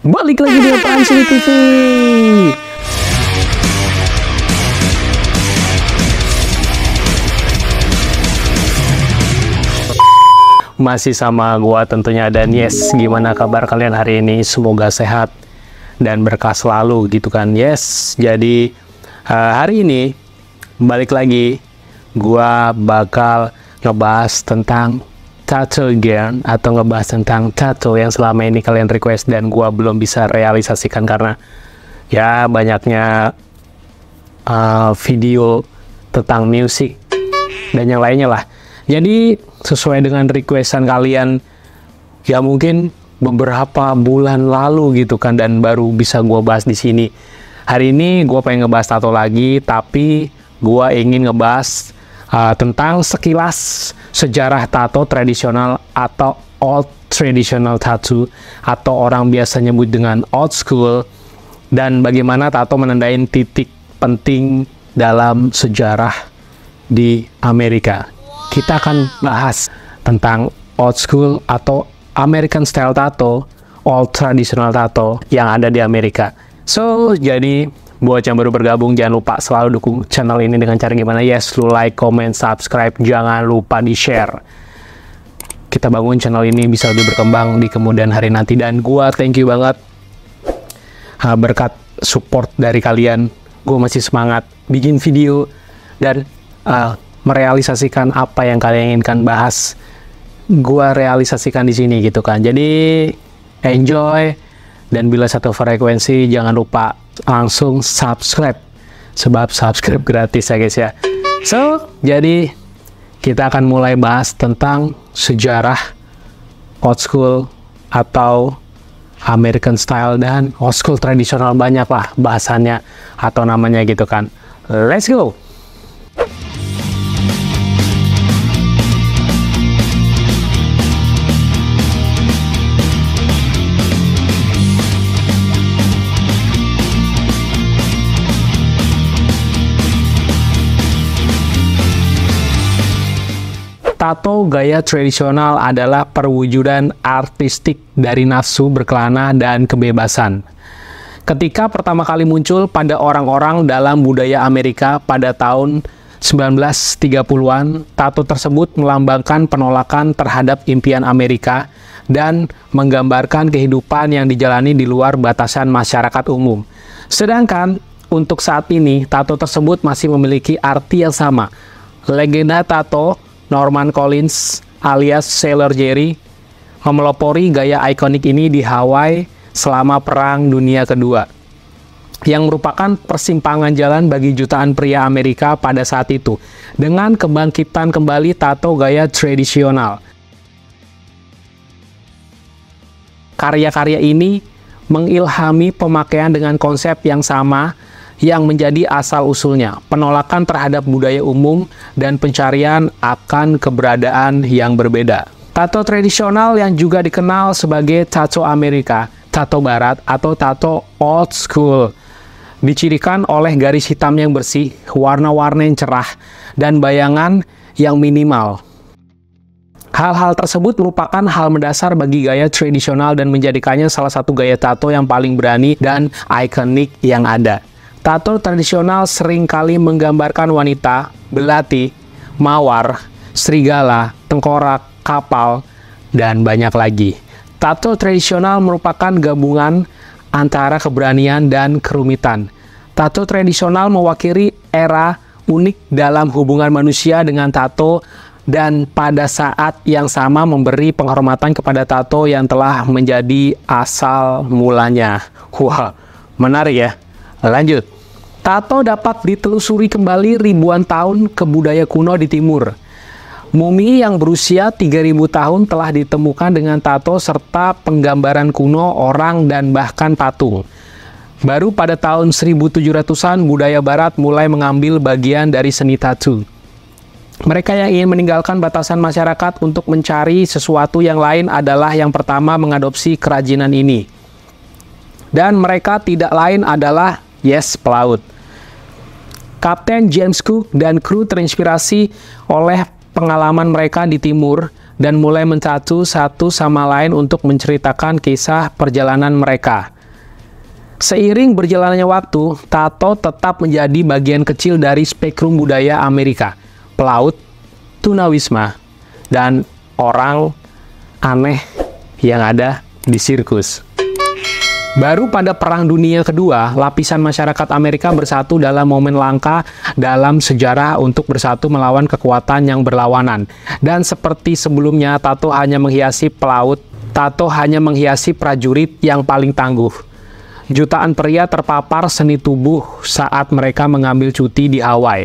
Balik lagi di Apaan Sih TV. Masih sama gua tentunya, dan yes, gimana kabar kalian hari ini? Semoga sehat dan berkah selalu gitu kan. Yes, jadi hari ini balik lagi gua bakal ngebahas tentang tattoo again, atau ngebahas tentang tattoo yang selama ini kalian request dan gua belum bisa realisasikan karena ya banyaknya video tentang musik dan yang lainnya lah. Jadi sesuai dengan requestan kalian ya mungkin beberapa bulan lalu gitu kan, dan baru bisa gua bahas di sini. Hari ini gua pengen ngebahas tattoo lagi, tapi gua ingin ngebahas tentang sekilas sejarah tato tradisional atau old traditional tattoo, atau orang biasa nyebut dengan old school, dan bagaimana tato menandai titik penting dalam sejarah di Amerika. Kita akan bahas tentang old school atau American style tattoo, old traditional tattoo yang ada di Amerika. So, jadi buat yang baru bergabung, jangan lupa selalu dukung channel ini dengan cara gimana? Yes, lu like, comment, subscribe, jangan lupa di-share. Kita bangun channel ini bisa lebih berkembang di kemudian hari nanti, dan gua thank you banget. Berkat support dari kalian, gua masih semangat bikin video dan merealisasikan apa yang kalian inginkan bahas. Gua realisasikan di sini gitu kan. Jadi enjoy, dan bila satu frekuensi jangan lupa langsung subscribe, sebab subscribe gratis ya guys ya. So, jadi kita akan mulai bahas tentang sejarah old school atau American style dan old school tradisional, banyak lah bahasannya atau namanya gitu kan. Let's go. Tato gaya tradisional adalah perwujudan artistik dari nafsu berkelana dan kebebasan. Ketika pertama kali muncul pada orang-orang dalam budaya Amerika pada tahun 1930-an, tato tersebut melambangkan penolakan terhadap impian Amerika dan menggambarkan kehidupan yang dijalani di luar batasan masyarakat umum. Sedangkan untuk saat ini, tato tersebut masih memiliki arti yang sama. Legenda tato Norman Collins alias Sailor Jerry memelopori gaya ikonik ini di Hawaii selama Perang Dunia Kedua, yang merupakan persimpangan jalan bagi jutaan pria Amerika pada saat itu, dengan kebangkitan kembali tato gaya tradisional. Karya-karya ini mengilhami pemakaian dengan konsep yang sama yang menjadi asal-usulnya, penolakan terhadap budaya umum dan pencarian akan keberadaan yang berbeda. Tato tradisional yang juga dikenal sebagai tato Amerika, tato barat, atau tato old school dicirikan oleh garis hitam yang bersih, warna-warna yang cerah, dan bayangan yang minimal. Hal-hal tersebut merupakan hal mendasar bagi gaya tradisional dan menjadikannya salah satu gaya tato yang paling berani dan ikonik yang ada. Tato tradisional seringkali menggambarkan wanita, belati, mawar, serigala, tengkorak, kapal, dan banyak lagi. Tato tradisional merupakan gabungan antara keberanian dan kerumitan. Tato tradisional mewakili era unik dalam hubungan manusia dengan tato, dan pada saat yang sama memberi penghormatan kepada tato yang telah menjadi asal mulanya. Wah, menarik ya. Lanjut. Tato dapat ditelusuri kembali ribuan tahun ke budaya kuno di timur. Mumi yang berusia 3000 tahun telah ditemukan dengan tato serta penggambaran kuno orang dan bahkan patung. Baru pada tahun 1700-an budaya barat mulai mengambil bagian dari seni tato. Mereka yang ingin meninggalkan batasan masyarakat untuk mencari sesuatu yang lain adalah yang pertama mengadopsi kerajinan ini. Dan mereka tidak lain adalah pelaut. Kapten James Cook dan kru terinspirasi oleh pengalaman mereka di timur dan mulai mencatu satu sama lain untuk menceritakan kisah perjalanan mereka. Seiring berjalannya waktu, tato tetap menjadi bagian kecil dari spektrum budaya Amerika. Pelaut, tunawisma, dan orang aneh yang ada di sirkus. Baru pada Perang Dunia Kedua, lapisan masyarakat Amerika bersatu dalam momen langka dalam sejarah untuk bersatu melawan kekuatan yang berlawanan. Dan seperti sebelumnya, tato hanya menghiasi pelaut, tato hanya menghiasi prajurit yang paling tangguh. Jutaan pria terpapar seni tubuh saat mereka mengambil cuti di Hawaii.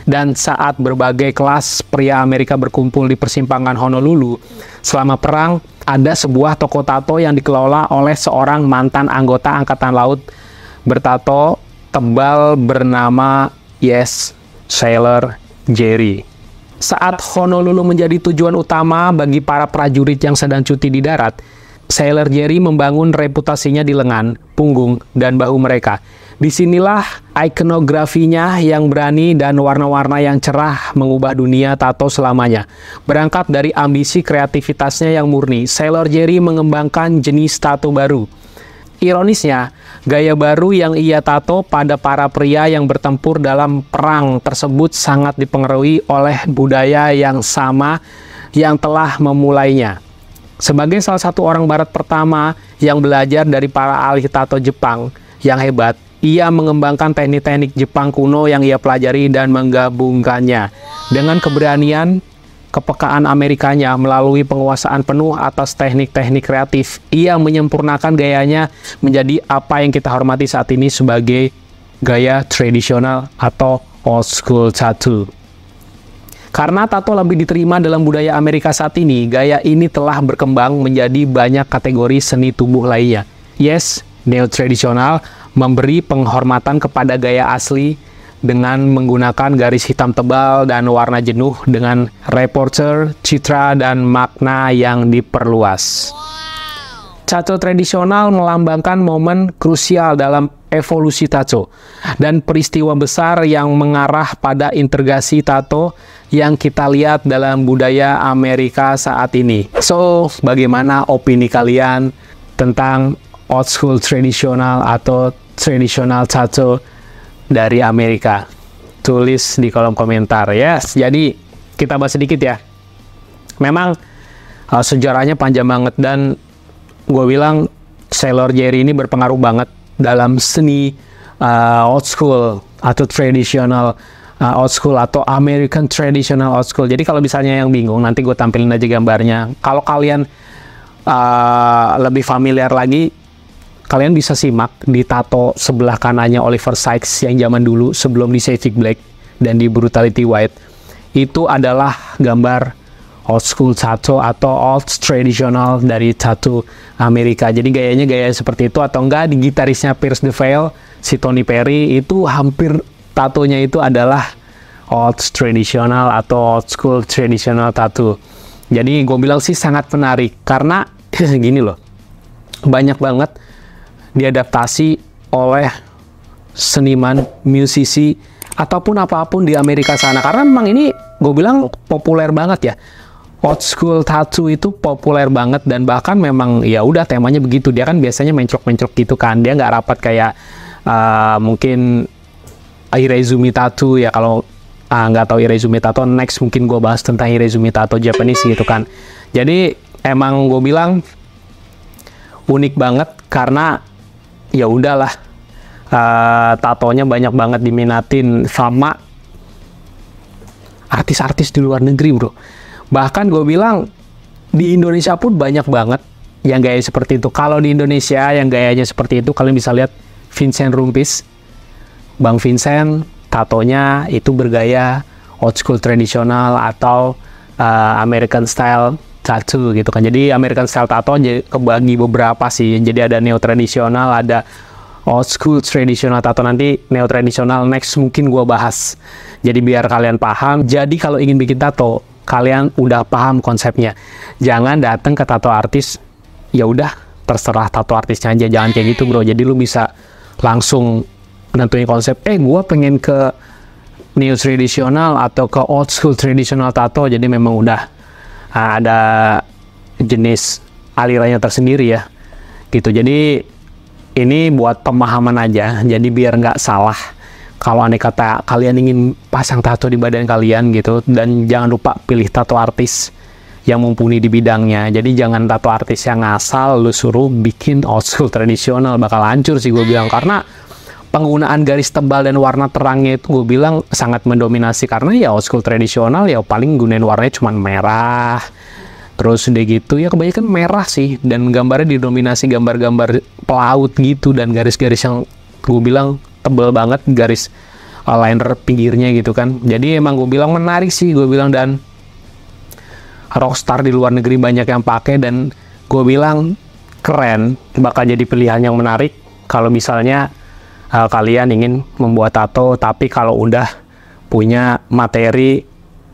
Dan saat berbagai kelas pria Amerika berkumpul di persimpangan Honolulu, selama perang, ada sebuah toko tato yang dikelola oleh seorang mantan anggota Angkatan Laut bertato tebal bernama Sailor Jerry. Saat Honolulu menjadi tujuan utama bagi para prajurit yang sedang cuti di darat, Sailor Jerry membangun reputasinya di lengan, punggung, dan bahu mereka. Disinilah ikonografinya yang berani dan warna-warna yang cerah mengubah dunia tato selamanya. Berangkat dari ambisi kreativitasnya yang murni, Sailor Jerry mengembangkan jenis tato baru. Ironisnya, gaya baru yang ia tato pada para pria yang bertempur dalam perang tersebut sangat dipengaruhi oleh budaya yang sama yang telah memulainya. Sebagai salah satu orang barat pertama yang belajar dari para ahli tato Jepang yang hebat, ia mengembangkan teknik-teknik Jepang kuno yang ia pelajari dan menggabungkannya dengan keberanian, kepekaan Amerikanya melalui penguasaan penuh atas teknik-teknik kreatif. Ia menyempurnakan gayanya menjadi apa yang kita hormati saat ini sebagai gaya tradisional atau old school tattoo. Karena tato lebih diterima dalam budaya Amerika saat ini, gaya ini telah berkembang menjadi banyak kategori seni tubuh lainnya. Neo-tradisional memberi penghormatan kepada gaya asli dengan menggunakan garis hitam tebal dan warna jenuh dengan reporter, citra, dan makna yang diperluas. Tato tradisional melambangkan momen krusial dalam evolusi tato dan peristiwa besar yang mengarah pada integrasi tato yang kita lihat dalam budaya Amerika saat ini. So, bagaimana opini kalian tentang old school tradisional atau traditional tato dari Amerika? Tulis di kolom komentar. Yes, jadi kita bahas sedikit ya. Memang sejarahnya panjang banget dan gue bilang Sailor Jerry ini berpengaruh banget dalam seni old school atau traditional old school atau American traditional old school. Jadi kalau misalnya yang bingung, nanti gue tampilin aja gambarnya. Kalau kalian lebih familiar lagi, kalian bisa simak di tato sebelah kanannya Oliver Sykes yang zaman dulu sebelum di Savage Black dan di Brutality White. Itu adalah gambar old school tattoo atau old traditional dari tattoo Amerika. Jadi gayanya gaya seperti itu, atau enggak di gitarisnya Pierce the Veil, si Tony Perry, itu hampir tatonya itu adalah old traditional atau old school traditional tattoo. Jadi gue bilang sih sangat menarik karena gini loh, banyak banget diadaptasi oleh seniman, musisi, ataupun apapun di Amerika sana. Karena memang ini gue bilang populer banget ya. Old school tattoo itu populer banget dan bahkan memang ya udah temanya begitu. Dia kan biasanya mencrok-mencrok gitu kan. Dia nggak rapat kayak mungkin Irezumi tattoo ya. Kalau nggak tahu Irezumi tattoo, next mungkin gue bahas tentang Irezumi tattoo Japanese gitu kan. Jadi emang gue bilang unik banget karena ya udahlah tatonya banyak banget diminatin sama artis-artis di luar negeri bro. Bahkan gue bilang di Indonesia pun banyak banget yang gaya seperti itu. Kalau di Indonesia yang gayanya seperti itu, kalian bisa lihat Vincent Rumpis. Bang Vincent, tatonya itu bergaya old school tradisional atau American style tattoo gitu kan. Jadi American style tattoo kebagi beberapa sih. Jadi ada neo tradisional, ada old school tradisional tattoo. Nanti neo tradisional next mungkin gue bahas. Jadi biar kalian paham. Jadi kalau ingin bikin tato, kalian udah paham konsepnya. Jangan datang ke tato artis, ya udah terserah tato artisnya aja. Jangan kayak gitu bro. Jadi lu bisa langsung nentuin konsep. Gue pengen ke neo tradisional atau ke old school tradisional tato. Jadi memang udah ada jenis alirannya tersendiri ya. Gitu. Jadi ini buat pemahaman aja, jadi biar nggak salah kalau aneh kata kalian ingin pasang tato di badan kalian gitu. Dan jangan lupa pilih tato artis yang mumpuni di bidangnya. Jadi jangan tato artis yang asal lu suruh bikin old school tradisional, bakal hancur sih gue bilang. Karena penggunaan garis tebal dan warna terangnya itu gue bilang sangat mendominasi. Karena ya old school tradisional ya paling gunain warnanya cuman merah, terus udah gitu ya kebanyakan merah sih, dan gambarnya didominasi gambar-gambar pelaut gitu, dan garis-garis yang gue bilang tebel banget, garis liner pinggirnya gitu kan. Jadi emang gue bilang menarik sih gue bilang, dan rockstar di luar negeri banyak yang pakai, dan gue bilang keren, bakal jadi pilihan yang menarik kalau misalnya kalian ingin membuat tato tapi kalau udah punya materi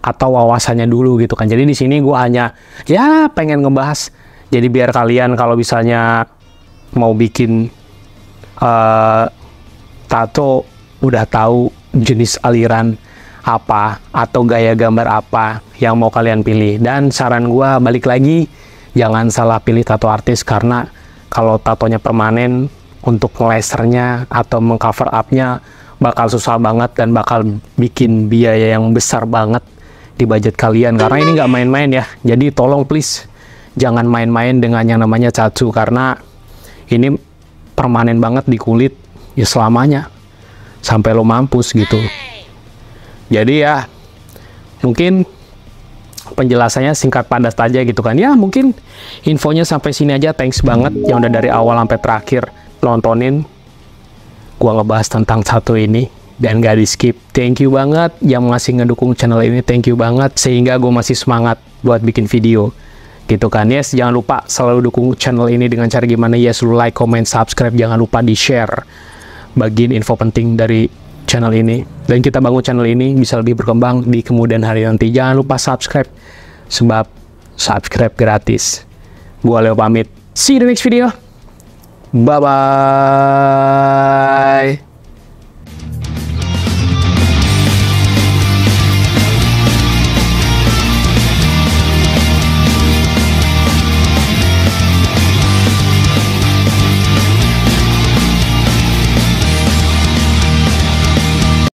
atau wawasannya dulu gitu kan. Jadi di sini gue hanya ya pengen ngebahas, jadi biar kalian kalau misalnya mau bikin tato udah tahu jenis aliran apa atau gaya gambar apa yang mau kalian pilih. Dan saran gue balik lagi, jangan salah pilih tato artis, karena kalau tatonya permanen untuk lasernya atau mengcover up-nya bakal susah banget dan bakal bikin biaya yang besar banget di budget kalian, karena ini nggak main-main ya. Jadi tolong please jangan main-main dengan yang namanya tattoo, karena ini permanen banget di kulit ya selamanya sampai lo mampus gitu. Jadi ya mungkin penjelasannya singkat padat aja gitu kan ya. Mungkin infonya sampai sini aja. Thanks banget yang udah dari awal sampai terakhir nontonin gua ngebahas tentang tattoo ini dan gak di skip. Thank you banget yang masih ngedukung channel ini, thank you banget, sehingga gue masih semangat buat bikin video gitu kan. Yes, jangan lupa selalu dukung channel ini dengan cara gimana? Yes, lu like, comment, subscribe, jangan lupa di share, bagiin info penting dari channel ini, dan kita bangun channel ini bisa lebih berkembang di kemudian hari nanti. Jangan lupa subscribe, sebab subscribe gratis. Gua Leo pamit, see you in the next video, bye bye.